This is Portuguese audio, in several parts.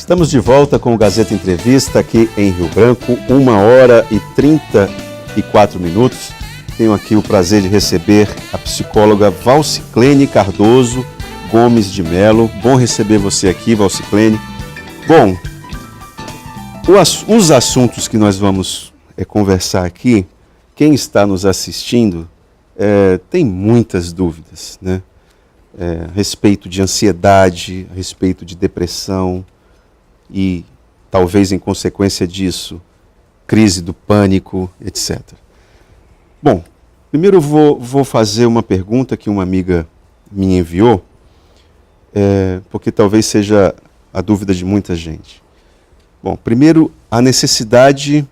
Estamos de volta com o Gazeta Entrevista aqui em Rio Branco, 1h34. Tenho aqui o prazer de receber a psicóloga Valciclene Cardoso Gomes de Melo. Bom receber você aqui, Valciclene. Bom, os assuntos que nós vamos conversar aqui, quem está nos assistindo tem muitas dúvidas, né? A respeito de ansiedade, a respeito de depressão e talvez em consequência disso, crise do pânico, etc. Bom, primeiro eu vou fazer uma pergunta que uma amiga me enviou, porque talvez seja a dúvida de muita gente. Bom, primeiro, a necessidade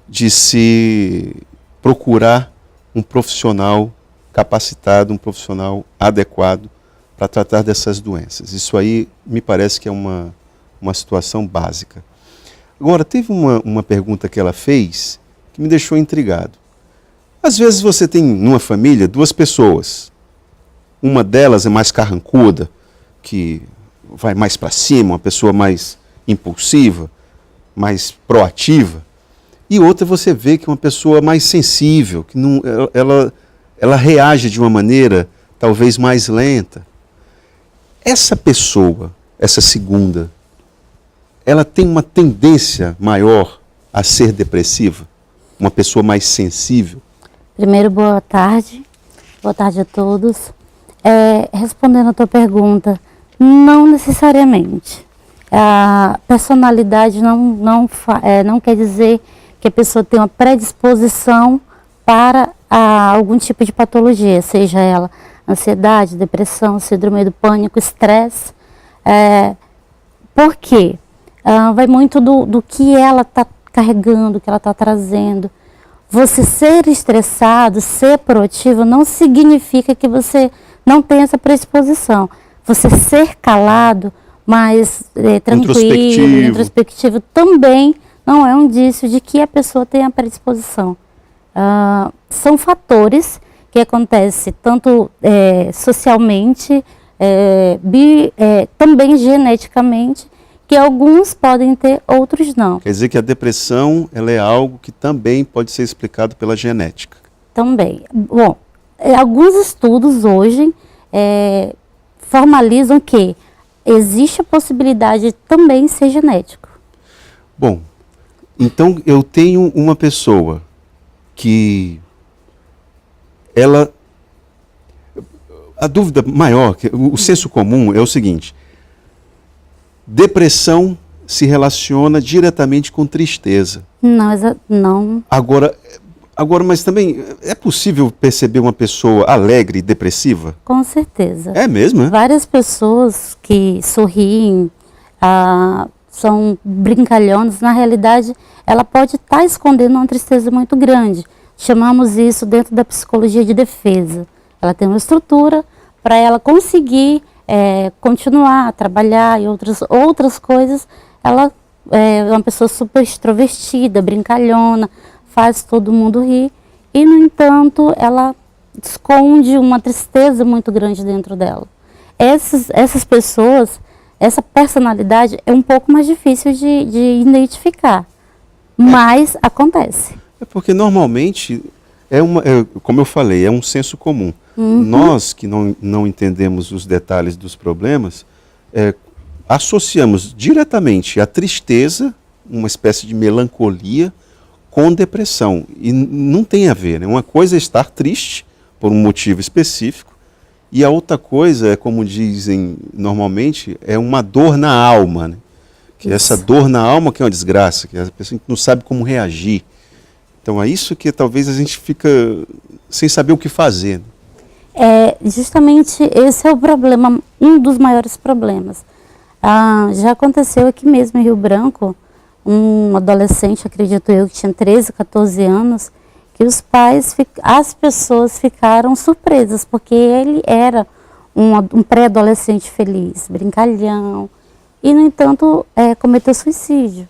de se procurar um profissional capacitado, um profissional adequado para tratar dessas doenças. Isso aí me parece que é uma situação básica. Agora, teve uma pergunta que ela fez que me deixou intrigado. Às vezes você tem numa família duas pessoas. Uma delas é mais carrancuda, que vai mais para cima, uma pessoa mais impulsiva, mais proativa. E outra você vê que é uma pessoa mais sensível, que não, ela reage de uma maneira talvez mais lenta. Essa pessoa, essa segunda, ela tem uma tendência maior a ser depressiva? Uma pessoa mais sensível? Primeiro, boa tarde. Boa tarde a todos. Respondendo a tua pergunta, não necessariamente. A personalidade não quer dizer que a pessoa tem uma predisposição para algum tipo de patologia, seja ela ansiedade, depressão, síndrome do pânico, estresse. Por quê? Vai muito do que ela está carregando, que ela está trazendo. Você ser estressado, ser proativo, não significa que você não tem essa predisposição. Você ser calado, mais tranquilo, introspectivo, também não é um indício de que a pessoa tem a predisposição. São fatores que acontecem tanto socialmente, também geneticamente, que alguns podem ter, outros não. Quer dizer que a depressão ela é algo que também pode ser explicado pela genética? Também. Bom, alguns estudos hoje formalizam que existe a possibilidade de também ser genético. Bom, então eu tenho uma pessoa que a dúvida maior, o senso comum é o seguinte: depressão se relaciona diretamente com tristeza. Não. Agora, mas também é possível perceber uma pessoa alegre e depressiva? Com certeza. É mesmo? É? Várias pessoas que sorriem, são brincalhonas, na realidade, ela pode estar escondendo uma tristeza muito grande. Chamamos isso dentro da psicologia de defesa. Ela tem uma estrutura para ela conseguir continuar a trabalhar e outras coisas. Ela é uma pessoa super extrovertida, brincalhona, faz todo mundo rir. E, no entanto, ela esconde uma tristeza muito grande dentro dela. Essas pessoas, essa personalidade é um pouco mais difícil de identificar, mas acontece. Porque normalmente, como eu falei, é um senso comum. Uhum. Nós que não entendemos os detalhes dos problemas, associamos diretamente a tristeza, uma espécie de melancolia, com depressão. E não tem a ver, né? Uma coisa é estar triste por um motivo específico, e a outra coisa, como dizem normalmente, é uma dor na alma, né? Que essa dor na alma que é uma desgraça, que a pessoa não sabe como reagir. Então é isso que talvez a gente fica sem saber o que fazer. Justamente esse é o problema, um dos maiores problemas. Já aconteceu aqui mesmo em Rio Branco, um adolescente, acredito eu, que tinha 13, 14 anos, que as pessoas ficaram surpresas, porque ele era um pré-adolescente feliz, brincalhão, e, no entanto, cometeu suicídio.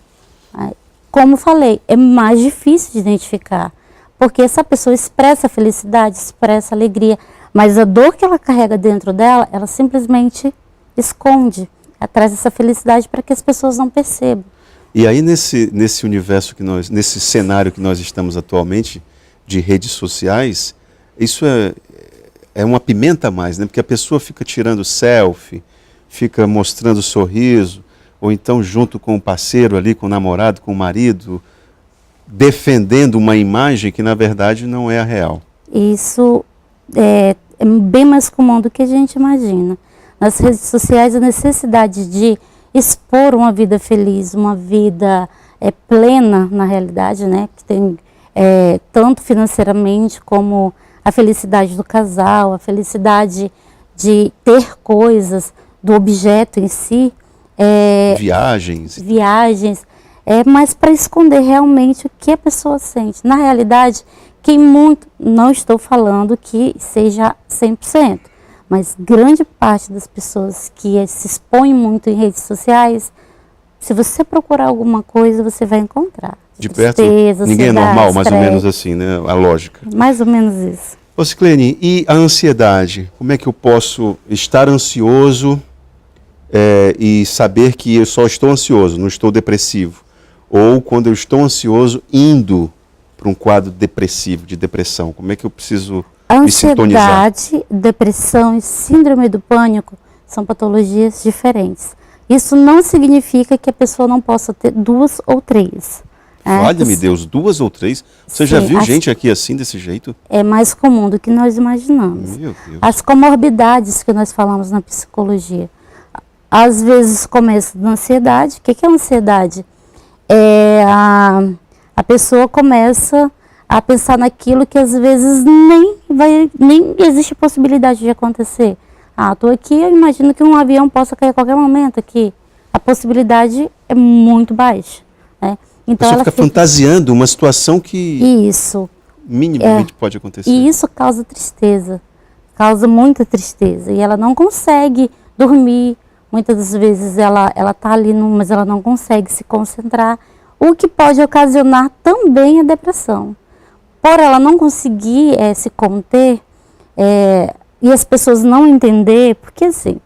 Como falei, é mais difícil de identificar, porque essa pessoa expressa felicidade, expressa alegria, mas a dor que ela carrega dentro dela, ela simplesmente esconde. traz essa felicidade para que as pessoas não percebam. E aí nesse universo nesse cenário que nós estamos atualmente, de redes sociais, isso é uma pimenta a mais, né? Porque a pessoa fica tirando selfie, fica mostrando sorriso, ou então junto com o parceiro ali, com o namorado, com o marido, defendendo uma imagem que na verdade não é a real. Isso é bem mais comum do que a gente imagina. Nas redes sociais, a necessidade de expor uma vida feliz, uma vida plena na realidade, né? Que tem tanto financeiramente como a felicidade do casal, a felicidade de ter coisas, do objeto em si. Viagens. Mas para esconder realmente o que a pessoa sente. Na realidade, não estou falando que seja 100%, mas grande parte das pessoas que se expõem muito em redes sociais, se você procurar alguma coisa, você vai encontrar. De perto, ninguém é normal, mais ou menos assim, né? A lógica. Mais ou menos isso. Ô Ciclene, e a ansiedade? Como é que eu posso estar ansioso e saber que eu só estou ansioso, não estou depressivo? Ou quando eu estou ansioso, indo para um quadro depressivo, de depressão, como é que eu preciso me sintonizar? Ansiedade, depressão e síndrome do pânico são patologias diferentes. Isso não significa que a pessoa não possa ter 2 ou 3. Valha-me Deus, 2 ou 3? Você já viu gente aqui assim, desse jeito? É mais comum do que nós imaginamos. Meu Deus. As comorbidades que nós falamos na psicologia. Às vezes começa na ansiedade. O que é ansiedade? A pessoa começa a pensar naquilo que às vezes nem existe possibilidade de acontecer. Estou aqui, eu imagino que um avião possa cair a qualquer momento aqui. A possibilidade é muito baixa, né? Então ela fica fantasiando uma situação que minimamente pode acontecer. E isso causa tristeza, causa muita tristeza. E ela não consegue dormir. Muitas das vezes ela está ali, mas ela não consegue se concentrar, o que pode ocasionar também a depressão. Por ela não conseguir se conter e as pessoas não entender, porque assim,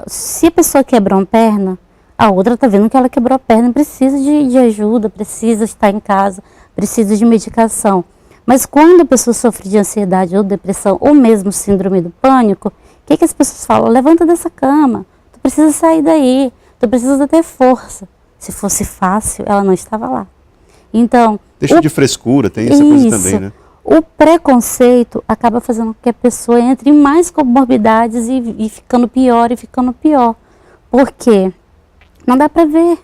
se a pessoa quebra uma perna, a outra está vendo que ela quebrou a perna, precisa de ajuda, precisa estar em casa, precisa de medicação. Mas quando a pessoa sofre de ansiedade ou depressão, ou mesmo síndrome do pânico, o que as pessoas falam? Levanta dessa cama, tu precisa sair daí, tu precisa ter força. Se fosse fácil, ela não estava lá. Então, deixa de frescura, tem essa coisa também, né? O preconceito acaba fazendo com que a pessoa entre em mais comorbidades e ficando pior. Por quê? Não dá para ver.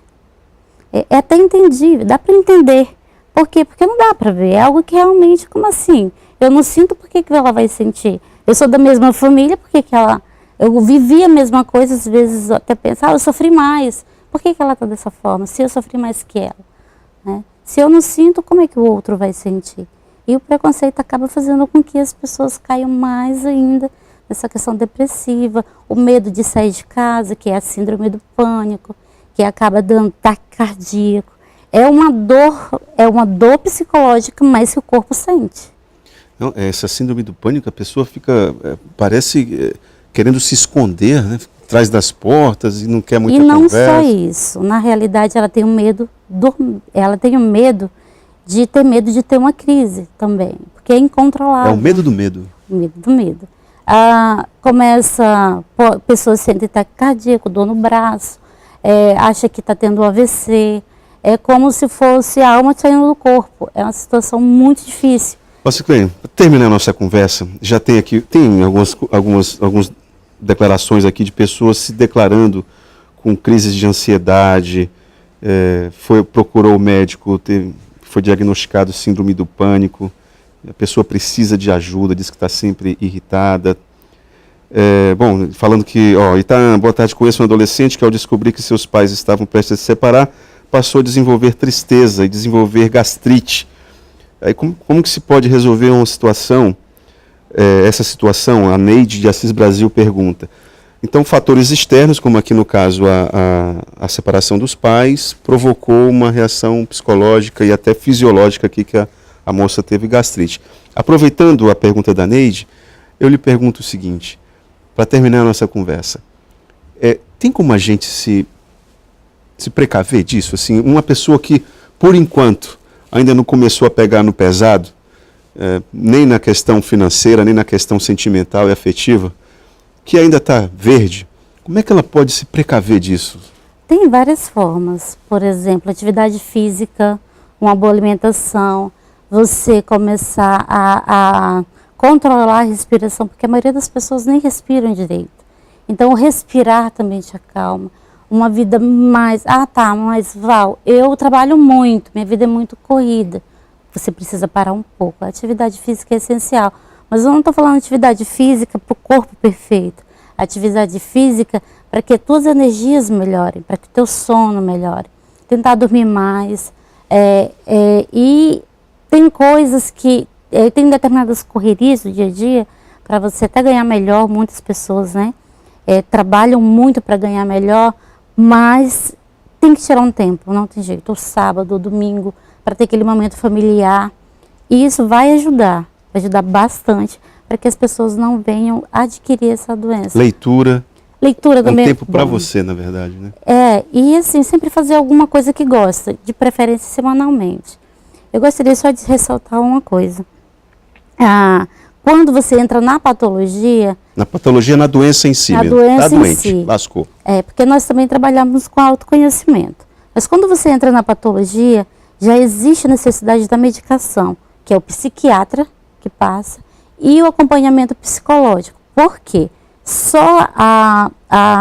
É até entendível, dá para entender. Por quê? Porque não dá para ver. É algo que realmente, como assim? Eu não sinto, por que ela vai sentir? Eu sou da mesma família, por que ela... Eu vivi a mesma coisa, às vezes até penso, eu sofri mais. Por que ela está dessa forma? Se eu sofri mais que ela, né? Se eu não sinto, como é que o outro vai sentir? E o preconceito acaba fazendo com que as pessoas caiam mais ainda nessa questão depressiva, o medo de sair de casa, que é a síndrome do pânico, que acaba dando ataque cardíaco. É uma dor psicológica, mas que o corpo sente. Não, essa síndrome do pânico, a pessoa fica, parece querendo se esconder, né? Atrás das portas e não quer muita conversa. E não só isso, na realidade ela tem o medo de ter uma crise também, porque é incontrolável. É o medo do medo. O medo do medo. Pessoas sentem ataque cardíaco, dor no braço, acha que está tendo um AVC, é como se fosse a alma saindo do corpo. É uma situação muito difícil. Ciclene, para terminar a nossa conversa, já tem algumas declarações aqui de pessoas se declarando com crises de ansiedade, procurou o médico, foi diagnosticado síndrome do pânico, a pessoa precisa de ajuda, diz que está sempre irritada. Falando que, Itan, boa tarde, conheço um adolescente que ao descobrir que seus pais estavam prestes a se separar, passou a desenvolver tristeza e desenvolver gastrite. Aí como que se pode resolver uma situação, essa situação? A Neide de Assis Brasil pergunta. Então, fatores externos, como aqui no caso a separação dos pais, provocou uma reação psicológica e até fisiológica aqui que a moça teve gastrite. Aproveitando a pergunta da Neide, eu lhe pergunto o seguinte, para terminar a nossa conversa. tem como a gente se precaver disso? Assim, uma pessoa que, por enquanto, ainda não começou a pegar no pesado, nem na questão financeira, nem na questão sentimental e afetiva, que ainda está verde, como é que ela pode se precaver disso? Tem várias formas. Por exemplo, atividade física, uma boa alimentação, você começar a controlar a respiração, porque a maioria das pessoas nem respiram direito. Então, o respirar também te acalma. Uma vida mais... mas Val, eu trabalho muito, minha vida é muito corrida. Você precisa parar um pouco. A atividade física é essencial. Mas eu não estou falando de atividade física para o corpo perfeito. A atividade física para que as tuas energias melhorem, para que o teu sono melhore. Tentar dormir mais. E tem coisas que... tem determinadas correrias do dia a dia, para você até ganhar melhor, muitas pessoas, né? Trabalham muito para ganhar melhor, mas tem que tirar um tempo, não tem jeito. Ou sábado, ou domingo, para ter aquele momento familiar. E isso vai ajudar bastante para que as pessoas não venham adquirir essa doença. Leitura também. Um tempo para você, na verdade, né? E assim, sempre fazer alguma coisa que gosta, de preferência semanalmente. Eu gostaria só de ressaltar uma coisa. Quando você entra na patologia... Na patologia, na doença em si mesmo. Tá doente, lascou. Porque nós também trabalhamos com autoconhecimento. Mas quando você entra na patologia, já existe a necessidade da medicação, que é o psiquiatra que passa, e o acompanhamento psicológico. Por quê? Só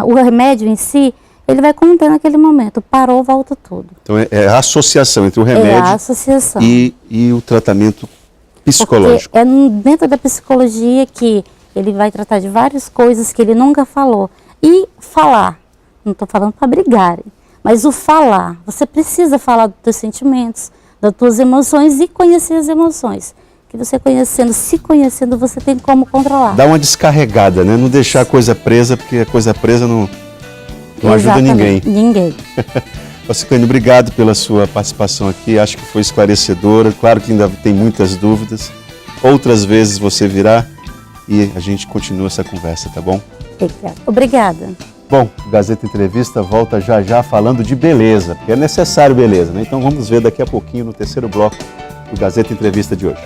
o remédio em si, ele vai conter naquele momento. Parou, volta tudo. Então é a associação entre o remédio e o tratamento psicológico. Porque dentro da psicologia que ele vai tratar de várias coisas que ele nunca falou. E falar, não estou falando para brigarem, mas o falar, você precisa falar dos teus sentimentos, das tuas emoções e conhecer as emoções. Que você se conhecendo, você tem como controlar. Dá uma descarregada, né? Não deixar a coisa presa, porque a coisa presa não ajuda ninguém. Ninguém. Ciclane, obrigado pela sua participação aqui, acho que foi esclarecedora, claro que ainda tem muitas dúvidas. Outras vezes você virá e a gente continua essa conversa, tá bom? Obrigada. Bom, o Gazeta Entrevista volta já já falando de beleza, porque é necessário beleza, né? Então vamos ver daqui a pouquinho no terceiro bloco do Gazeta Entrevista de hoje.